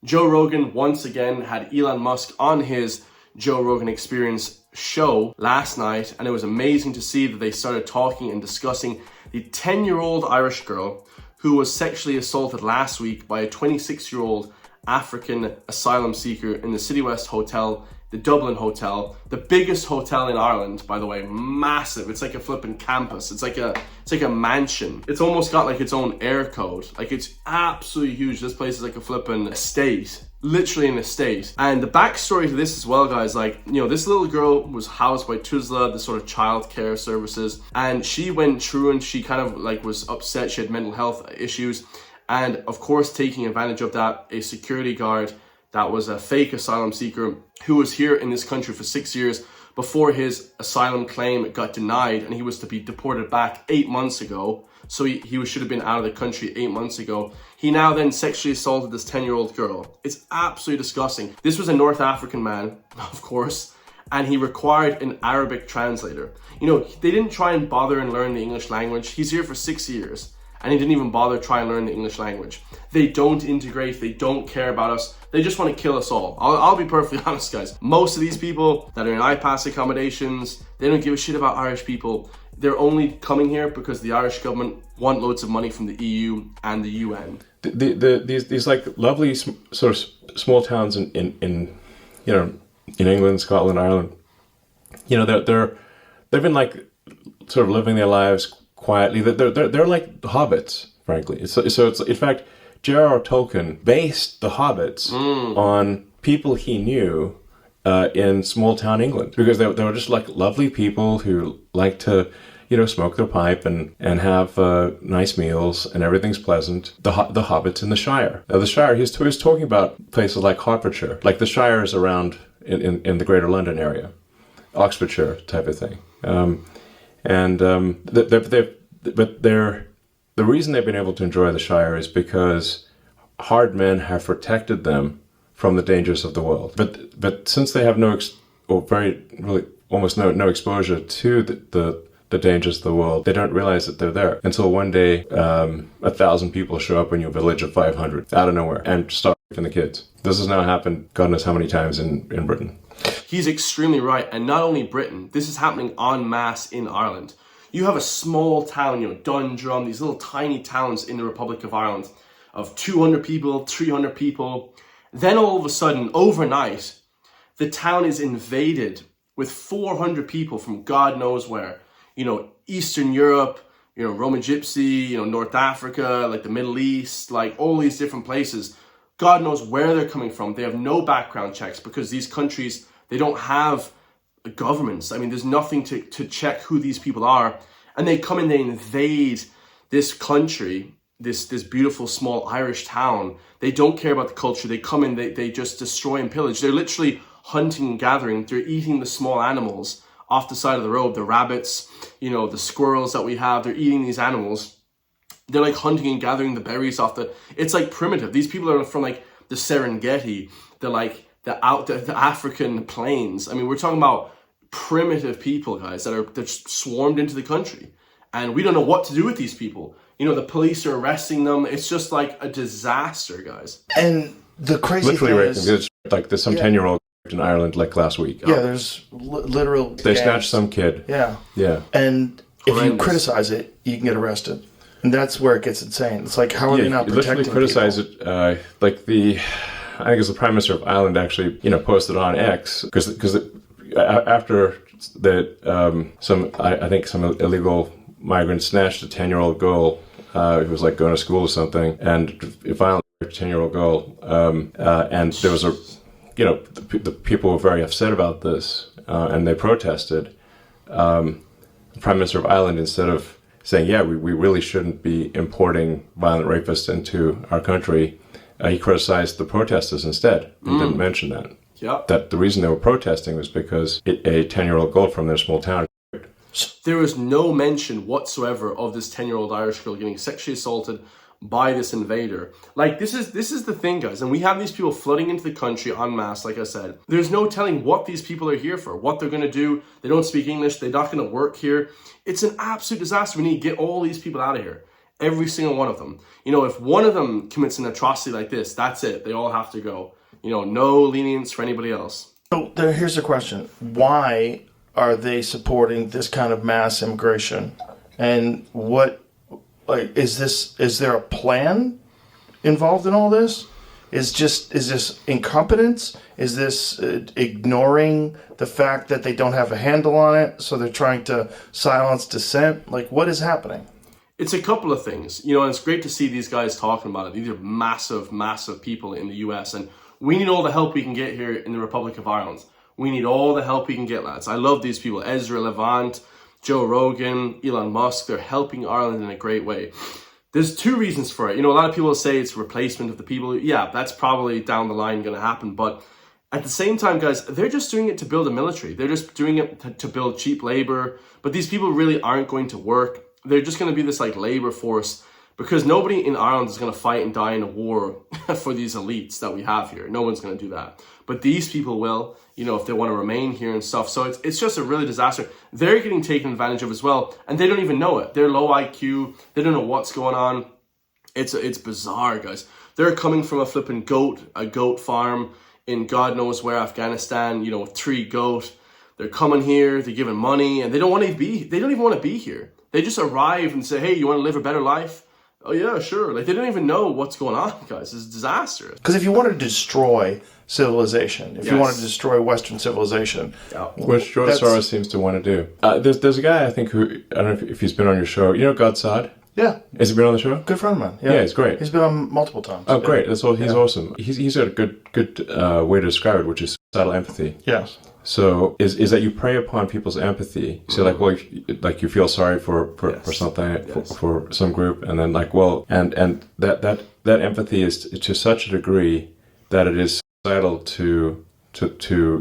Joe Rogan once again had Elon Musk on his Joe Rogan Experience show last night, and it was amazing to see that they started talking and discussing the 10-year-old Irish girl who was sexually assaulted last week by a 26-year-old African asylum seeker in the City West Hotel, the Dublin Hotel, the biggest hotel in Ireland, by the way, massive. It's like a flipping campus. It's like a mansion. It's almost got like its own air code. Like, it's absolutely huge. This place is like a flipping estate, literally an estate. And the backstory to this as well, guys, like, you know, this little girl was housed by Tuzla, the sort of childcare services, and she went through and she kind of like was upset. She had mental health issues. And of course, taking advantage of that, a security guard that was a fake asylum seeker who was here in this country for 6 years before his asylum claim got denied, and he was to be deported back 8 months ago. So he should have been out of the country 8 months ago. He now then sexually assaulted this 10-year-old girl. It's absolutely disgusting. This was a North African man, of course, and he required an Arabic translator. You know, they didn't try and bother and learn the English language. He's here for 6 years, and he didn't even bother trying to learn the English language. They don't integrate, they don't care about us. They just want to kill us all. I'll be perfectly honest, guys. Most of these people that are in iPass accommodations, they don't give a shit about Irish people. They're only coming here because the Irish government want loads of money from the EU and the UN. These like lovely sort of small towns in you know, in England, Scotland, Ireland. You know, they've been like sort of living their lives quietly. They're like hobbits, frankly. So it's in fact, J.R.R. Tolkien based the hobbits on people he knew in small town England, because they were just like lovely people who like to, you know, smoke their pipe and have nice meals, and everything's pleasant. The hobbits in the Shire. The Shire, he was talking about places like Hertfordshire, like the Shires around in the Greater London area, Oxfordshire type of thing. The reason they've been able to enjoy the Shire is because hard men have protected them from the dangers of the world. But since they have almost no exposure to the dangers of the world, they don't realize that they're there until one day 1,000 people show up in your village of 500 out of nowhere and start raping the kids. This has now happened God knows how many times in Britain. He's extremely right. And not only Britain, this is happening en masse in Ireland. You have a small town, you know, Dundrum, these little tiny towns in the Republic of Ireland of 200 people, 300 people. Then all of a sudden, overnight, the town is invaded with 400 people from God knows where. You know, Eastern Europe, you know, Roman Gypsy, you know, North Africa, like the Middle East, like all these different places. God knows where they're coming from. They have no background checks because these countries, they don't have governments. I mean, there's nothing to check who these people are. And they come and they invade this country, this beautiful small Irish town. They don't care about the culture. They come in, they just destroy and pillage. They're literally hunting and gathering. They're eating the small animals off the side of the road, the rabbits, you know, the squirrels that we have. They're eating these animals. They're like hunting and gathering the berries off it's like primitive. These people are from like the Serengeti, the African plains. I mean, we're talking about primitive people, guys, that swarmed into the country, and we don't know what to do with these people. You know, the police are arresting them. It's just like a disaster, guys. And the crazy thing is, like there's some 10-year-old in Ireland like last week. Yeah, there's literal. They snatched some kid. Yeah. And if you criticize it, you can get arrested. And that's where it gets insane. It's like, how are they not protecting people? Criticize it, like I think it's the Prime Minister of Ireland actually, you know, posted on X, because after that, some illegal migrants snatched a 10-year-old girl who was like going to school or something, and violently raped a 10-year-old girl. And there was the people were very upset about this, and they protested. The Prime Minister of Ireland, instead of saying, yeah, we really shouldn't be importing violent rapists into our country, he criticized the protesters instead and didn't mention that. Yeah. That the reason they were protesting was because a 10-year-old girl from their small town. There was no mention whatsoever of this 10-year-old Irish girl getting sexually assaulted by this invader. Like, this is the thing, guys. And we have these people flooding into the country en masse, like I said. There's no telling what these people are here for, what they're going to do. They don't speak English. They're not going to work here. It's an absolute disaster. We need to get all these people out of here. Every single one of them. You know, if one of them commits an atrocity like this, that's it. They all have to go. You know, no lenience for anybody else. So here's the question. Why are they supporting this kind of mass immigration? And is there a plan involved in all this? Is this incompetence? Is this ignoring the fact that they don't have a handle on it, so they're trying to silence dissent? Like, what is happening? It's a couple of things, you know, and it's great to see these guys talking about it. These are massive, massive people in the US, and we need all the help we can get here in the Republic of Ireland. We need all the help we can get, lads. I love these people. Ezra Levant, Joe Rogan, Elon Musk, they're helping Ireland in a great way. There's two reasons for it. You know, a lot of people say it's replacement of the people. Yeah, that's probably down the line going to happen. But at the same time, guys, they're just doing it to build a military. They're just doing it to build cheap labor. But these people really aren't going to work. They're just going to be this like labor force, because nobody in Ireland is going to fight and die in a war for these elites that we have here. No one's going to do that. But these people will, you know, if they want to remain here and stuff. So it's just a really disaster. They're getting taken advantage of as well, and they don't even know it. They're low IQ. They don't know what's going on. It's bizarre, guys. They're coming from a flipping goat farm in God knows where, Afghanistan, you know, 3 goat. They're coming here, they're giving money, and they don't even want to be here. They just arrive and say, hey, you want to live a better life? Oh yeah, sure. Like, they don't even know what's going on, guys. It's disastrous. Because if you want to destroy civilization, if you want to destroy Western civilization, which George Soros seems to want to do. There's a guy, I think, who, I don't know if he's been on your show. You know God Sod? Yeah. Has he been on the show? Good friend of mine. Yeah, he's great. He's been on multiple times. Oh, great. That's all. He's awesome. He's got a good way to describe it, which is suicidal empathy. Yes. So is that you prey upon people's empathy. So like, well, like you feel sorry for something, for some group, and then like, well, and that empathy is to such a degree that it is suicidal to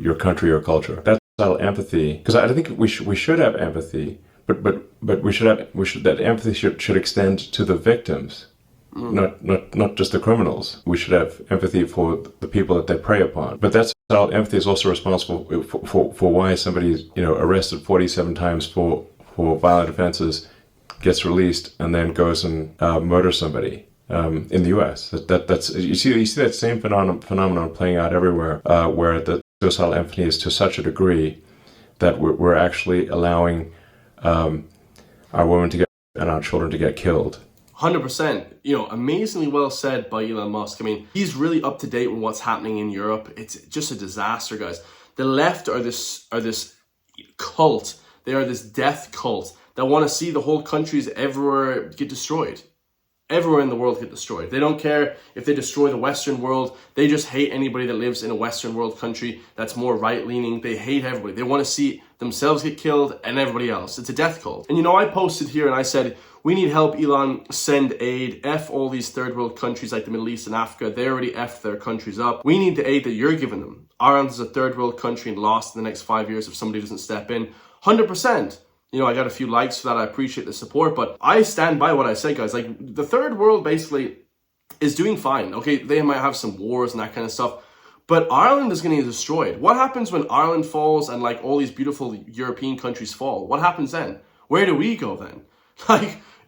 your country or culture. That's suicidal empathy, because I think we should have empathy, but that empathy should extend to the victims. Not just the criminals. We should have empathy for the people that they prey upon. But that's how empathy is also responsible for why somebody is, you know, arrested 47 times for violent offenses, gets released, and then goes and murders somebody in the U.S. That's you see that same phenomenon playing out everywhere, where the suicidal empathy is to such a degree that we're actually allowing our women to get and our children to get killed. 100%. You know, amazingly well said by Elon Musk. I mean, he's really up to date with what's happening in Europe. It's just a disaster, guys. The left are this cult. They are this death cult that want to see the whole countries everywhere get destroyed. Everywhere in the world get destroyed. They don't care if they destroy the Western world. They just hate anybody that lives in a Western world country that's more right-leaning. They hate everybody. They want to see themselves get killed and everybody else. It's a death cult. And you know, I posted here and I said, we need help, Elon, send aid. F all these third world countries like the Middle East and Africa. They already F their countries up. We need the aid that you're giving them. Ireland is a third world country and lost in the next 5 years if somebody doesn't step in. 100%. You know, I got a few likes for that. I appreciate the support, but I stand by what I say, guys. Like, the third world basically is doing fine. Okay, they might have some wars and that kind of stuff, but Ireland is going to get destroyed. What happens when Ireland falls and like all these beautiful European countries fall? What happens then? Where do we go then?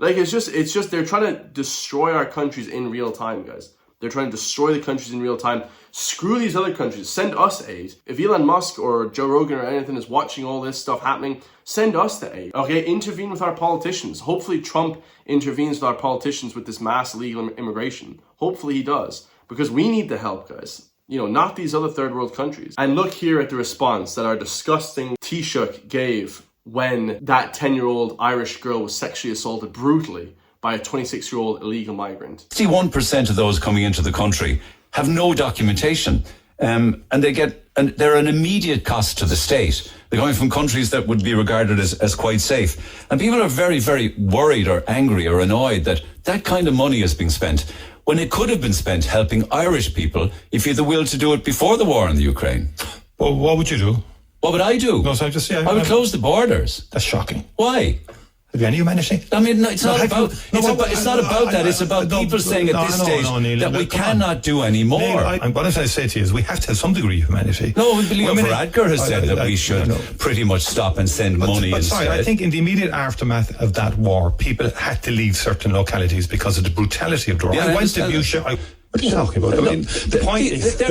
Like it's just they're trying to destroy our countries in real time, guys. They're trying to destroy the countries in real time. Screw these other countries. Send us aid. If Elon Musk or Joe Rogan or anything is watching all this stuff happening, send us the aid. Okay, intervene with our politicians. Hopefully Trump intervenes with our politicians with this mass illegal immigration. Hopefully he does, because we need the help, guys. You know, not these other third world countries. And look here at the response that our disgusting Taoiseach gave when that 10-year-old Irish girl was sexually assaulted brutally by a 26-year-old illegal migrant. 61% of those coming into the country have no documentation, and they're an immediate cost to the state. They're going from countries that would be regarded as quite safe. And people are very, very worried or angry or annoyed that kind of money is being spent when it could have been spent helping Irish people if you had the will to do it before the war in the Ukraine. Well, what would you do? What would I do? No, so I would close the borders. That's shocking. Why? Have you any humanity? I mean, no, it's not about that. It's about people saying at this stage that we cannot do any more. Neil, what I'm trying to say to you is we have to have some degree of humanity. No, Leo Varadkar has said that we should pretty much stop and send money instead. Sorry, I think in the immediate aftermath of that war, people had to leave certain localities because of the brutality of the war. Yeah, I went to Busha. What are you talking about? I mean, the point is,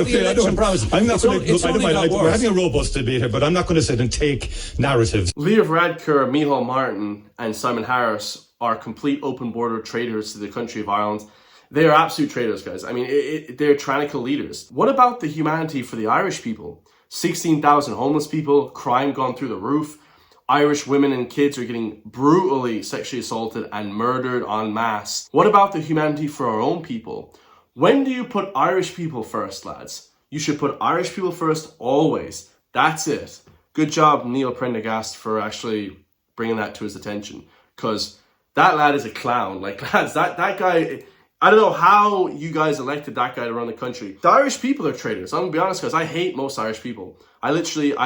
I'm not going to. We're having a robust debate here, but I'm not going to sit and take narratives. Leo Varadkar, Micheál Martin, and Simon Harris are complete open border traitors to the country of Ireland. They are absolute traitors, guys. I mean, they're tyrannical leaders. What about the humanity for the Irish people? 16,000 homeless people, crime gone through the roof. Irish women and kids are getting brutally sexually assaulted and murdered en masse. What about the humanity for our own people? When do you put Irish people first, lads? You should put Irish people first always. That's it. Good job, Neil Prendergast, for actually bringing that to his attention. Because that lad is a clown. Like, lads, that guy... I don't know how you guys elected that guy to run the country. The Irish people are traitors. I'm going to be honest, guys. I hate most Irish people. I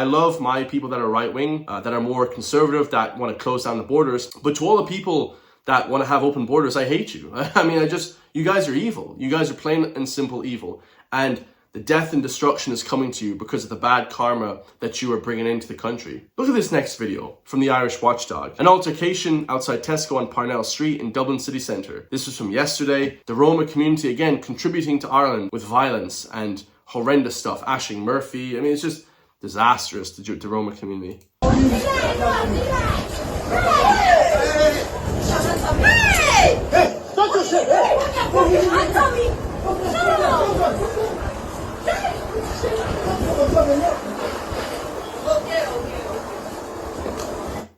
love my people that are right-wing, that are more conservative, that want to close down the borders. But to all the people that want to have open borders, I hate you. I mean, you guys are evil. You guys are plain and simple evil. And the death and destruction is coming to you because of the bad karma that you are bringing into the country. Look at this next video from the Irish Watchdog. An altercation outside Tesco on Parnell Street in Dublin city centre. This was from yesterday. The Roma community, again, contributing to Ireland with violence and horrendous stuff. Ashing Murphy. I mean, it's just disastrous, the Roma community.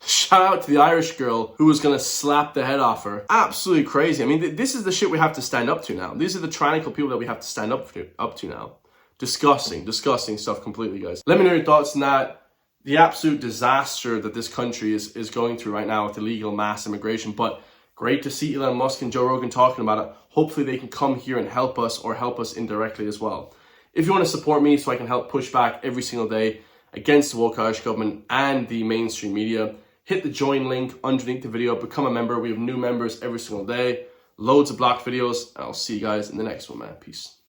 Shout out to the Irish girl who was going to slap the head off her. Absolutely crazy. I mean, this is the shit we have to stand up to now. These are the tyrannical people that we have to stand up to now. Disgusting stuff completely, guys. Let me know your thoughts on that. The absolute disaster that this country is going through right now with illegal mass immigration. But great to see Elon Musk and Joe Rogan talking about it. Hopefully they can come here and help us, or help us indirectly as well. If you want to support me so I can help push back every single day against the woke Irish government and the mainstream media, hit the join link underneath the video. Become a member. We have new members every single day. Loads of blocked videos. I'll see you guys in the next one, man. Peace.